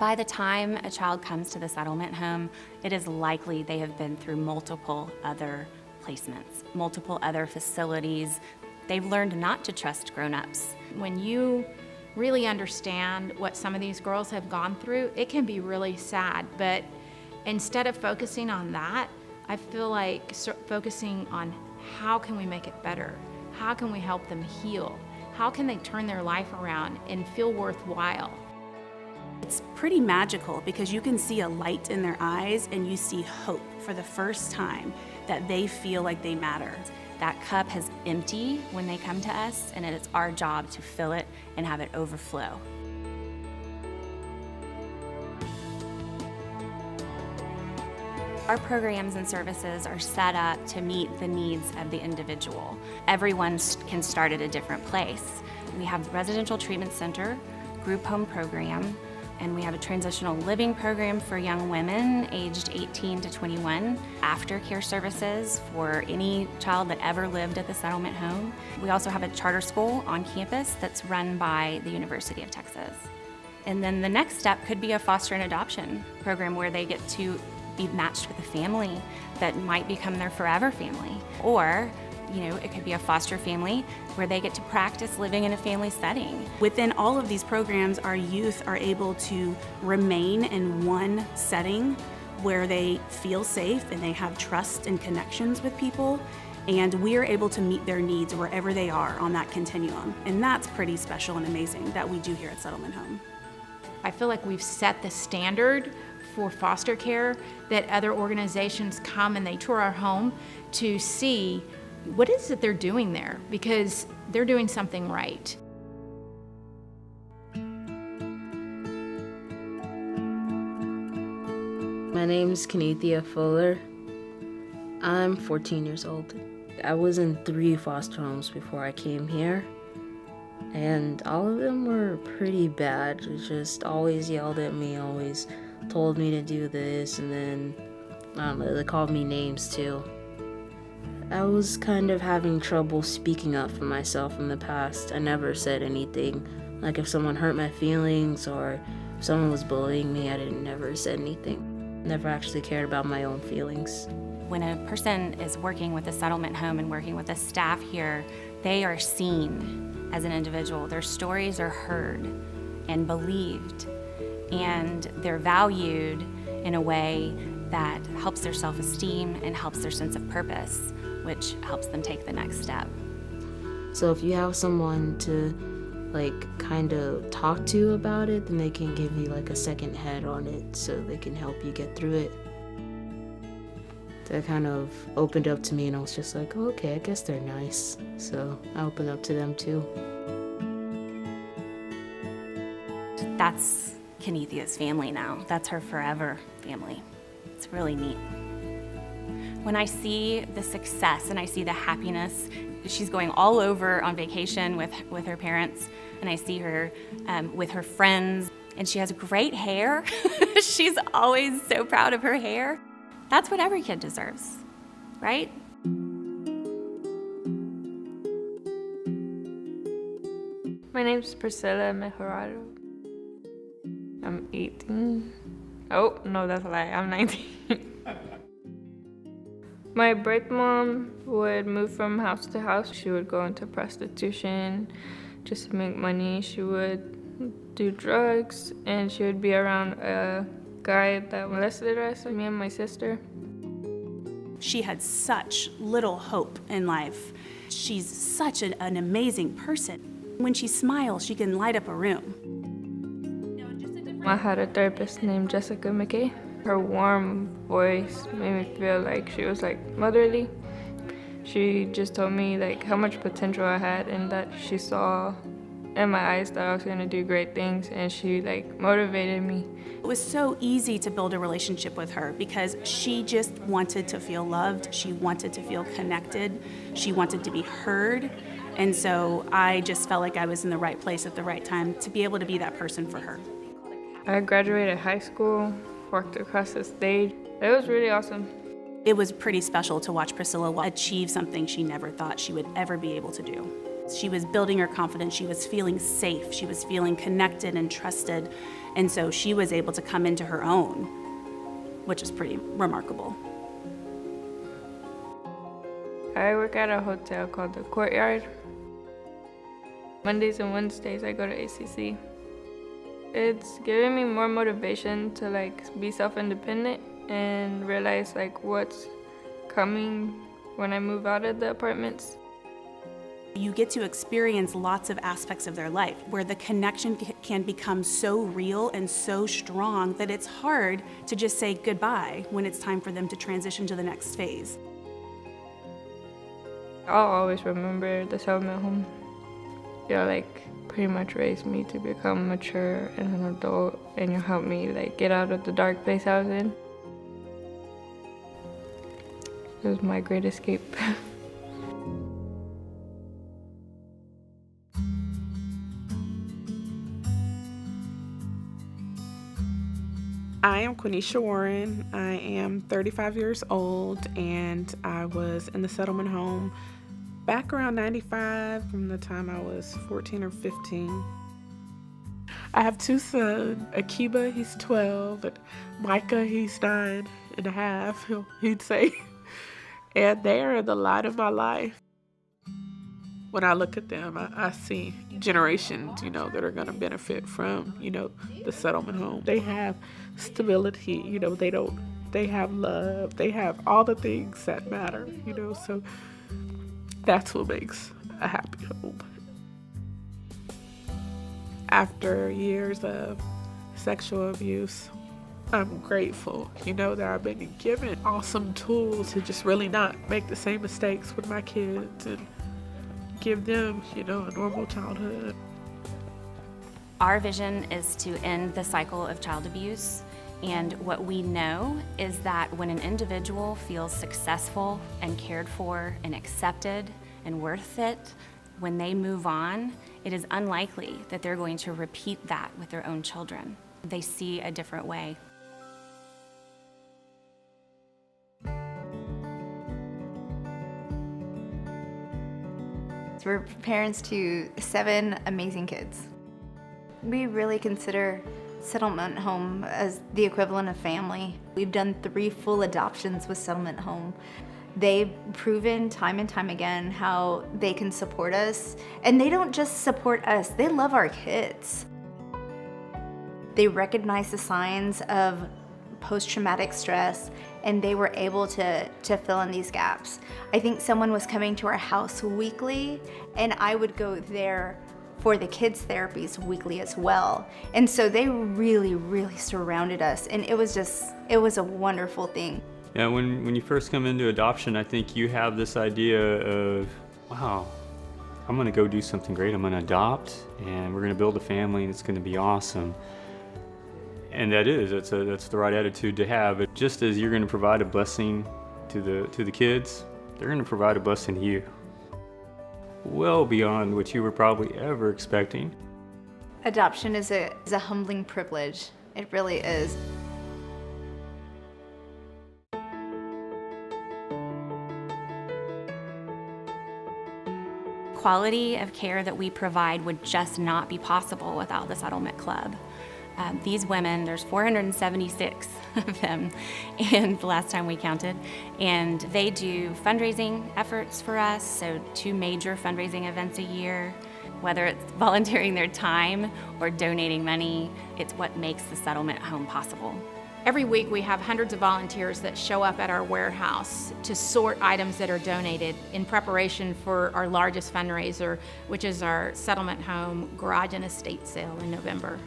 By the time a child comes to the settlement home, it is likely they have been through multiple other placements, multiple other facilities. They've learned not to trust grown-ups. When you really understand what some of these girls have gone through, it can be really sad. But instead of focusing on that, I feel like focusing on how can we make it better? How can we help them heal? How can they turn their life around and feel worthwhile? It's pretty magical because you can see a light in their eyes and you see hope for the first time that they feel like they matter. That cup has empty when they come to us, and it's our job to fill it and have it overflow. Our programs and services are set up to meet the needs of the individual. Everyone can start at a different place. We have residential treatment center, group home program, and we have a transitional living program for young women aged 18 to 21, aftercare services for any child that ever lived at the settlement home. We also have a charter school on campus that's run by the University of Texas. And then the next step could be a foster and adoption program where they get to be matched with a family that might become their forever family. Or, it could be a foster family where they get to practice living in a family setting. Within all of these programs, our youth are able to remain in one setting where they feel safe and they have trust and connections with people, and we are able to meet their needs wherever they are on that continuum. And that's pretty special and amazing that we do here at Settlement Home. I feel like we've set the standard for foster care that other organizations come and they tour our home to see what is it they're doing there, because they're doing something right. My name's Canadia Fuller. I'm 14 years old. I was in 3 foster homes before I came here, and all of them were pretty bad. They just always yelled at me, always told me to do this, and then, I don't know, they called me names too. I was kind of having trouble speaking up for myself in the past. I never said anything. Like if someone hurt my feelings or if someone was bullying me, I never said anything. Never actually cared about my own feelings. When a person is working with a settlement home and working with the staff here, they are seen as an individual. Their stories are heard and believed, and they're valued in a way that helps their self-esteem and helps their sense of purpose, which helps them take the next step. So if you have someone to kind of talk to about it, then they can give you a second head on it so they can help you get through it. That kind of opened up to me, and I was just like, oh, okay, I guess they're nice. So I opened up to them too. That's Canadia's family now. That's her forever family. It's really neat. When I see the success and I see the happiness, she's going all over on vacation with her parents, and I see her with her friends, and she has great hair. She's always so proud of her hair. That's what every kid deserves, right? My name's Priscilla Mejorado. I'm 18. Oh, no, that's a lie. I'm 19. My birth mom would move from house to house. She would go into prostitution just to make money. She would do drugs, and she would be around a guy that molested us, me and my sister. She had such little hope in life. She's such an amazing person. When she smiles, she can light up a room. I had a therapist named Jessica McKay. Her warm voice made me feel like she was motherly. She just told me how much potential I had, and that she saw in my eyes that I was gonna do great things, and she motivated me. It was so easy to build a relationship with her because she just wanted to feel loved. She wanted to feel connected. She wanted to be heard. And so I just felt like I was in the right place at the right time to be able to be that person for her. I graduated high school, walked across the stage. It was really awesome. It was pretty special to watch Priscilla achieve something she never thought she would ever be able to do. She was building her confidence, she was feeling safe, she was feeling connected and trusted, and so she was able to come into her own, which is pretty remarkable. I work at a hotel called the Courtyard. Mondays and Wednesdays I go to ACC. It's giving me more motivation to be self-independent and realize what's coming when I move out of the apartments. You get to experience lots of aspects of their life where the connection can become so real and so strong that it's hard to just say goodbye when it's time for them to transition to the next phase. I'll always remember the settlement home. Pretty much raised me to become mature and an adult, and you helped me get out of the dark place I was in. It was my great escape. I am Quenisha Warren. I am 35 years old, and I was in the settlement home back around 95 from the time I was 14 or 15. I have two sons, Akiba, he's 12, and Micah, he's 9.5, he'd say. And they are the light of my life. When I look at them, I see generations, that are going to benefit from, the settlement home. They have stability, they have love, they have all the things that matter, so that's what makes a happy home. After years of sexual abuse, I'm grateful, that I've been given awesome tools to just really not make the same mistakes with my kids and give them, a normal childhood. Our vision is to end the cycle of child abuse, and what we know is that when an individual feels successful and cared for and accepted and worth it, when they move on, it is unlikely that they're going to repeat that with their own children. They see a different way. We're parents to 7 amazing kids. We really consider settlement home as the equivalent of family. We've done 3 full adoptions with settlement home. They've proven time and time again how they can support us. And they don't just support us, they love our kids. They recognize the signs of post-traumatic stress, and they were able to fill in these gaps. I think someone was coming to our house weekly, and I would go there for the kids' therapies weekly as well. And so they really, really surrounded us, and it was a wonderful thing. Yeah, when you first come into adoption, I think you have this idea of, wow, I'm gonna go do something great, I'm gonna adopt, and we're gonna build a family, and it's gonna be awesome. And that's the right attitude to have. But just as you're going to provide a blessing to the kids, they're going to provide a blessing to you. Well beyond what you were probably ever expecting. Adoption is a humbling privilege. It really is. Quality of care that we provide would just not be possible without the Settlement Club. These women, there's 476 of them, and the last time we counted, and they do fundraising efforts for us, so 2 major fundraising events a year. Whether it's volunteering their time or donating money, it's what makes the settlement home possible. Every week we have hundreds of volunteers that show up at our warehouse to sort items that are donated in preparation for our largest fundraiser, which is our settlement home garage and estate sale in November.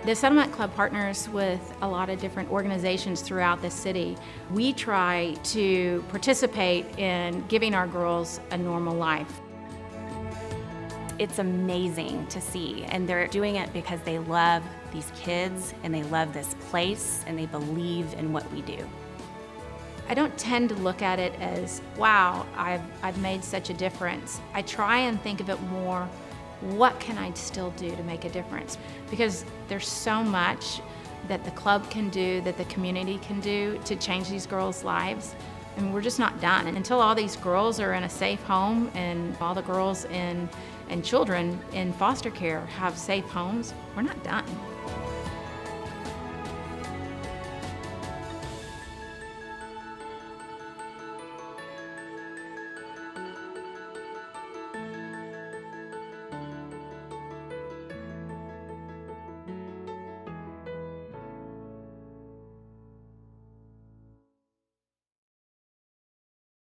The Settlement Club partners with a lot of different organizations throughout the city. We try to participate in giving our girls a normal life. It's amazing to see, and they're doing it because they love these kids and they love this place and they believe in what we do. I don't tend to look at it as, wow, I've made such a difference. I try and think of it more what can I still do to make a difference? Because there's so much that the club can do, that the community can do to change these girls' lives. And we're just not done. And until all these girls are in a safe home and all the girls and children in foster care have safe homes, we're not done.